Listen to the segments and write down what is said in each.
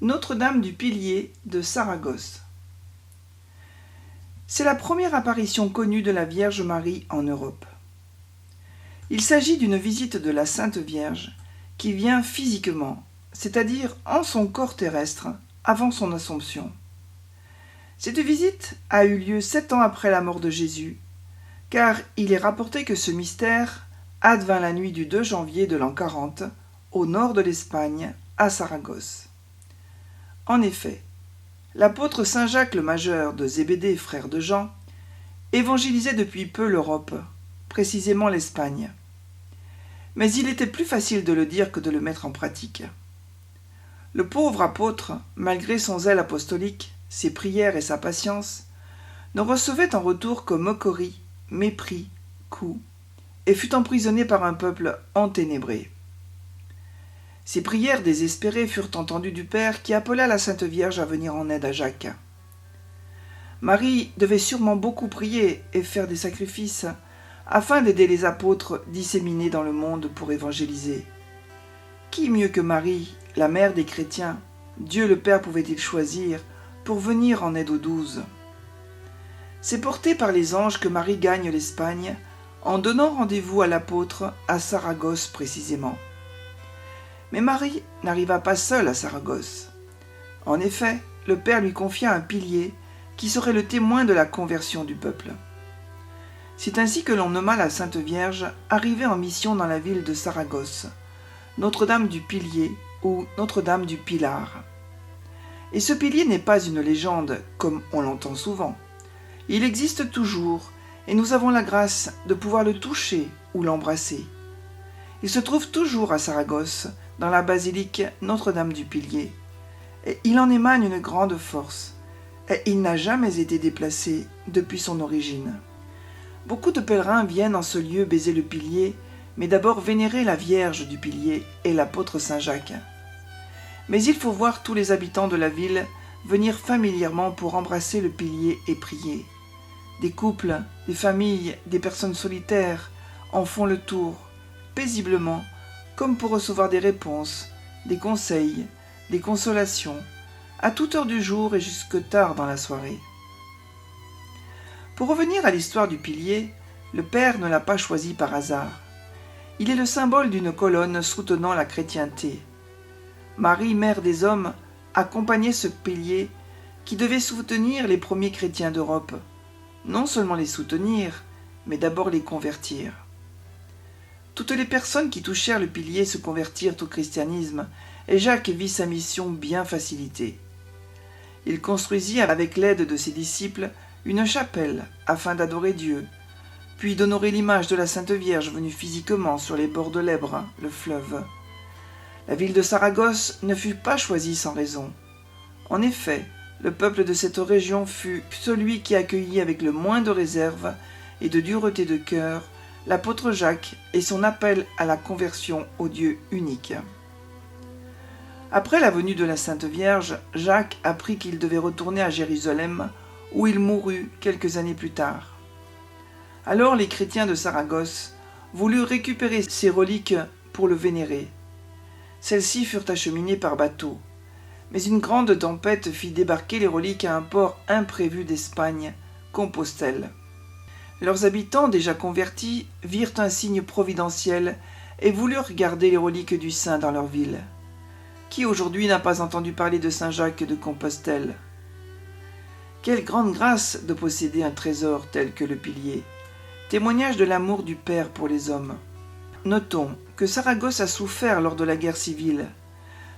Notre-Dame du Pilier de Saragosse. C'est la première apparition connue de la Vierge Marie en Europe. Il s'agit d'une visite de la Sainte Vierge qui vient physiquement, c'est-à-dire en son corps terrestre, avant son Assomption. Cette visite a eu lieu 7 ans après la mort de Jésus, car il est rapporté que ce mystère advint la nuit du 2 janvier de l'an 40, au nord de l'Espagne, à Saragosse. En effet, l'apôtre Saint Jacques le Majeur de Zébédée, frère de Jean, évangélisait depuis peu l'Europe, précisément l'Espagne. Mais il était plus facile de le dire que de le mettre en pratique. Le pauvre apôtre, malgré son zèle apostolique, ses prières et sa patience, ne recevait en retour que moqueries, mépris, coups, et fut emprisonné par un peuple enténébré. Ses prières désespérées furent entendues du Père qui appela la Sainte Vierge à venir en aide à Jacques. Marie devait sûrement beaucoup prier et faire des sacrifices afin d'aider les apôtres disséminés dans le monde pour évangéliser. Qui mieux que Marie, la mère des chrétiens, Dieu le Père pouvait-il choisir pour venir en aide aux 12 ? C'est porté par les anges que Marie gagne l'Espagne en donnant rendez-vous à l'apôtre à Saragosse précisément. Mais Marie n'arriva pas seule à Saragosse. En effet, le Père lui confia un pilier qui serait le témoin de la conversion du peuple. C'est ainsi que l'on nomma la Sainte Vierge arrivée en mission dans la ville de Saragosse, Notre-Dame du Pilier ou Notre-Dame du Pilar. Et ce pilier n'est pas une légende, comme on l'entend souvent. Il existe toujours, et nous avons la grâce de pouvoir le toucher ou l'embrasser. Il se trouve toujours à Saragosse, dans la basilique Notre-Dame du Pilier, et il en émane une grande force, et il n'a jamais été déplacé depuis son origine. Beaucoup de pèlerins viennent en ce lieu baiser le pilier, mais d'abord vénérer la Vierge du Pilier et l'apôtre Saint Jacques. Mais il faut voir tous les habitants de la ville venir familièrement pour embrasser le pilier et prier. Des couples, des familles, des personnes solitaires en font le tour, paisiblement, comme pour recevoir des réponses, des conseils, des consolations, à toute heure du jour et jusque tard dans la soirée. Pour revenir à l'histoire du pilier, le Père ne l'a pas choisi par hasard. Il est le symbole d'une colonne soutenant la chrétienté. Marie, mère des hommes, accompagnait ce pilier qui devait soutenir les premiers chrétiens d'Europe. Non seulement les soutenir, mais d'abord les convertir. Toutes les personnes qui touchèrent le pilier se convertirent au christianisme, et Jacques vit sa mission bien facilitée. Il construisit avec l'aide de ses disciples une chapelle afin d'adorer Dieu, puis d'honorer l'image de la Sainte Vierge venue physiquement sur les bords de l'Èbre, le fleuve. La ville de Saragosse ne fut pas choisie sans raison. En effet, le peuple de cette région fut celui qui accueillit avec le moins de réserve et de dureté de cœur l'apôtre Jacques et son appel à la conversion au Dieu unique. Après la venue de la Sainte Vierge, Jacques apprit qu'il devait retourner à Jérusalem, où il mourut quelques années plus tard. Alors les chrétiens de Saragosse voulurent récupérer ses reliques pour le vénérer. Celles-ci furent acheminées par bateau, mais une grande tempête fit débarquer les reliques à un port imprévu d'Espagne, Compostelle. Leurs habitants, déjà convertis, virent un signe providentiel et voulurent garder les reliques du saint dans leur ville. Qui aujourd'hui n'a pas entendu parler de Saint Jacques de Compostelle ? Quelle grande grâce de posséder un trésor tel que le pilier, témoignage de l'amour du Père pour les hommes. Notons que Saragosse a souffert lors de la guerre civile.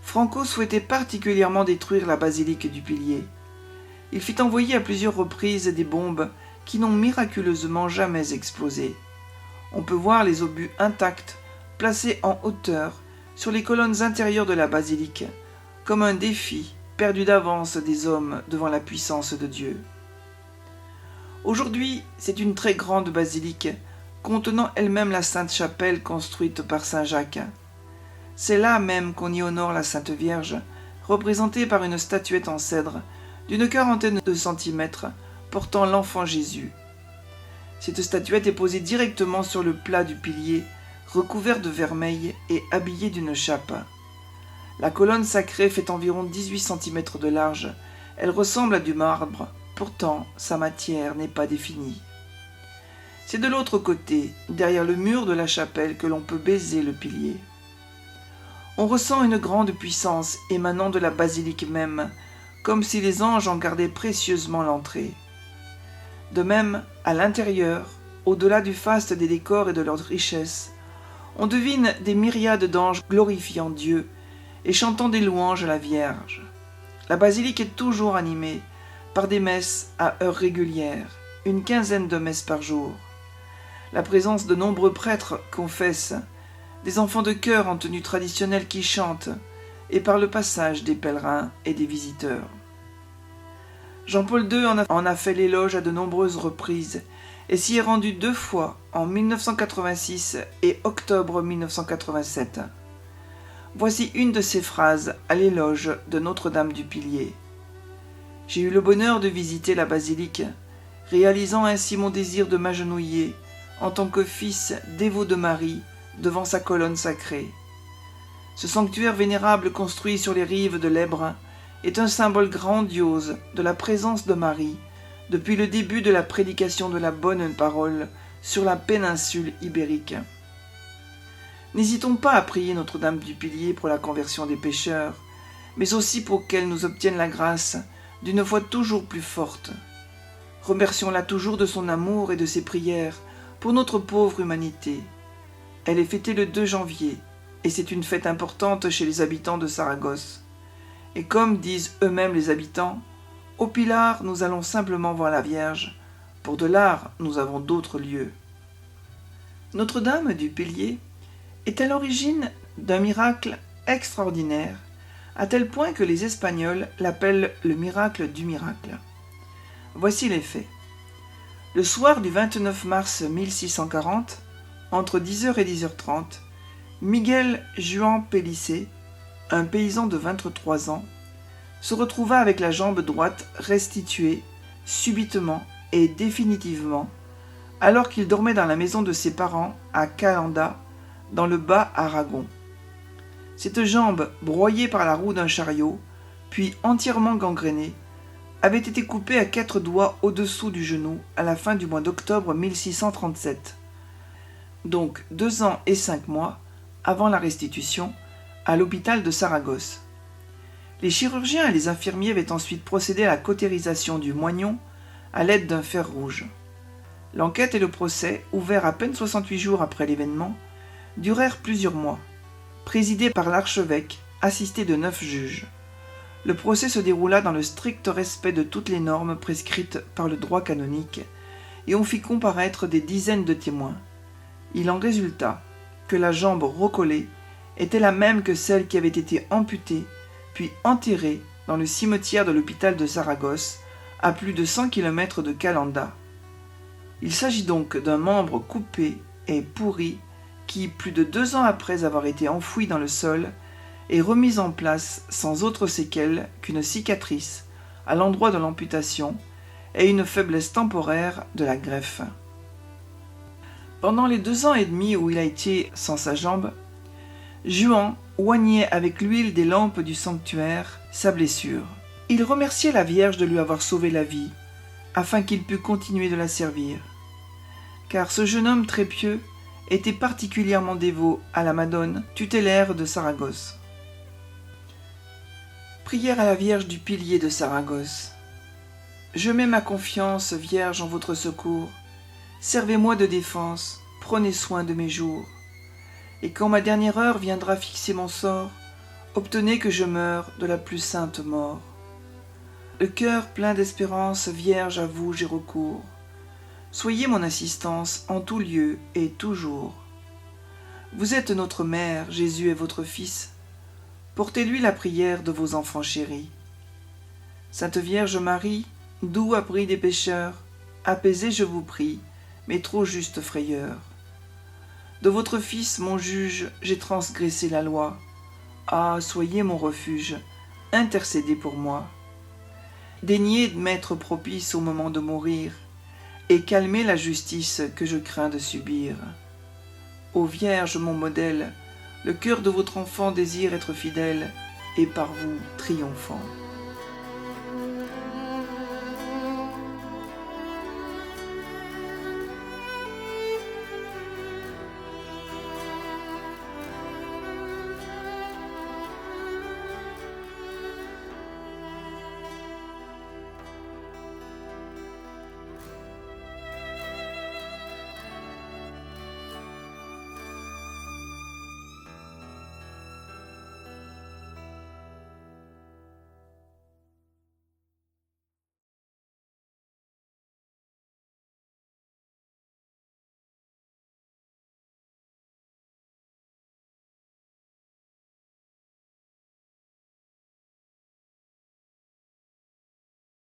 Franco souhaitait particulièrement détruire la basilique du Pilier. Il fit envoyer à plusieurs reprises des bombes qui n'ont miraculeusement jamais explosé. On peut voir les obus intacts, placés en hauteur, sur les colonnes intérieures de la basilique, comme un défi perdu d'avance des hommes devant la puissance de Dieu. Aujourd'hui, c'est une très grande basilique, contenant elle-même la Sainte Chapelle construite par Saint Jacques. C'est là même qu'on y honore la Sainte Vierge, représentée par une statuette en cèdre, d'une 40aine de centimètres, portant l'enfant Jésus. Cette statuette est posée directement sur le plat du pilier, recouvert de vermeil et habillée d'une chape. La colonne sacrée fait environ 18 cm de large. Elle ressemble à du marbre, pourtant sa matière n'est pas définie. C'est de l'autre côté, derrière le mur de la chapelle, que l'on peut baiser le pilier. On ressent une grande puissance émanant de la basilique même, comme si les anges en gardaient précieusement l'entrée. De même, à l'intérieur, au-delà du faste des décors et de leur richesse, on devine des myriades d'anges glorifiant Dieu et chantant des louanges à la Vierge. La basilique est toujours animée par des messes à heures régulières, une quinzaine de messes par jour. La présence de nombreux prêtres confesse, des enfants de chœur en tenue traditionnelle qui chantent, et par le passage des pèlerins et des visiteurs. Jean-Paul II en a fait l'éloge à de nombreuses reprises et s'y est rendu 2 fois, en 1986 et octobre 1987. Voici une de ses phrases à l'éloge de Notre-Dame du Pilier. « J'ai eu le bonheur de visiter la basilique, réalisant ainsi mon désir de m'agenouiller en tant que fils dévot de Marie devant sa colonne sacrée. Ce sanctuaire vénérable construit sur les rives de l'Èbre est un symbole grandiose de la présence de Marie depuis le début de la prédication de la bonne parole sur la péninsule ibérique. N'hésitons pas à prier Notre-Dame du Pilier pour la conversion des pécheurs, mais aussi pour qu'elle nous obtienne la grâce d'une foi toujours plus forte. Remercions-la toujours de son amour et de ses prières pour notre pauvre humanité. Elle est fêtée le 2 janvier, et c'est une fête importante chez les habitants de Saragosse. Et comme disent eux-mêmes les habitants, au Pilar, nous allons simplement voir la Vierge. Pour de l'art, nous avons d'autres lieux. Notre-Dame du Pilier est à l'origine d'un miracle extraordinaire, à tel point que les Espagnols l'appellent le miracle du miracle. Voici les faits. Le soir du 29 mars 1640, entre 10h et 10h30, Miguel Juan Pellicer, un paysan de 23 ans, se retrouva avec la jambe droite restituée, subitement et définitivement, alors qu'il dormait dans la maison de ses parents à Calanda, dans le Bas-Aragon. Cette jambe, broyée par la roue d'un chariot, puis entièrement gangrénée, avait été coupée à 4 doigts au-dessous du genou à la fin du mois d'octobre 1637, donc 2 ans et 5 mois avant la restitution, à l'hôpital de Saragosse. Les chirurgiens et les infirmiers avaient ensuite procédé à la cautérisation du moignon à l'aide d'un fer rouge. L'enquête et le procès, ouverts à peine 68 jours après l'événement, durèrent plusieurs mois, présidés par l'archevêque, assisté de 9 juges. Le procès se déroula dans le strict respect de toutes les normes prescrites par le droit canonique, et on fit comparaître des dizaines de témoins. Il en résulta que la jambe recollée était la même que celle qui avait été amputée puis enterrée dans le cimetière de l'hôpital de Saragosse, à plus de 100 km de Calanda. Il s'agit donc d'un membre coupé et pourri qui, plus de 2 ans après avoir été enfoui dans le sol, est remis en place sans autre séquelle qu'une cicatrice à l'endroit de l'amputation et une faiblesse temporaire de la greffe. Pendant les 2 ans et demi où il a été sans sa jambe, Juan oignait avec l'huile des lampes du sanctuaire sa blessure. Il remerciait la Vierge de lui avoir sauvé la vie, afin qu'il pût continuer de la servir. Car ce jeune homme très pieux était particulièrement dévot à la Madone tutélaire de Saragosse. Prière à la Vierge du Pilier de Saragosse. Je mets ma confiance, Vierge, en votre secours. Servez-moi de défense, prenez soin de mes jours. Et quand ma dernière heure viendra fixer mon sort, obtenez que je meure de la plus sainte mort. Le cœur plein d'espérance, Vierge, à vous j'ai recours. Soyez mon assistance en tout lieu et toujours. Vous êtes notre mère, Jésus est votre fils. Portez-lui la prière de vos enfants chéris. Sainte Vierge Marie, doux abri des pécheurs, apaisez, je vous prie, mes trop justes frayeurs. De votre Fils, mon juge, j'ai transgressé la loi. Ah, soyez mon refuge, intercédez pour moi. Daignez m'être propice au moment de mourir, et calmez la justice que je crains de subir. Ô Vierge, mon modèle, le cœur de votre enfant désire être fidèle, et par vous triomphant.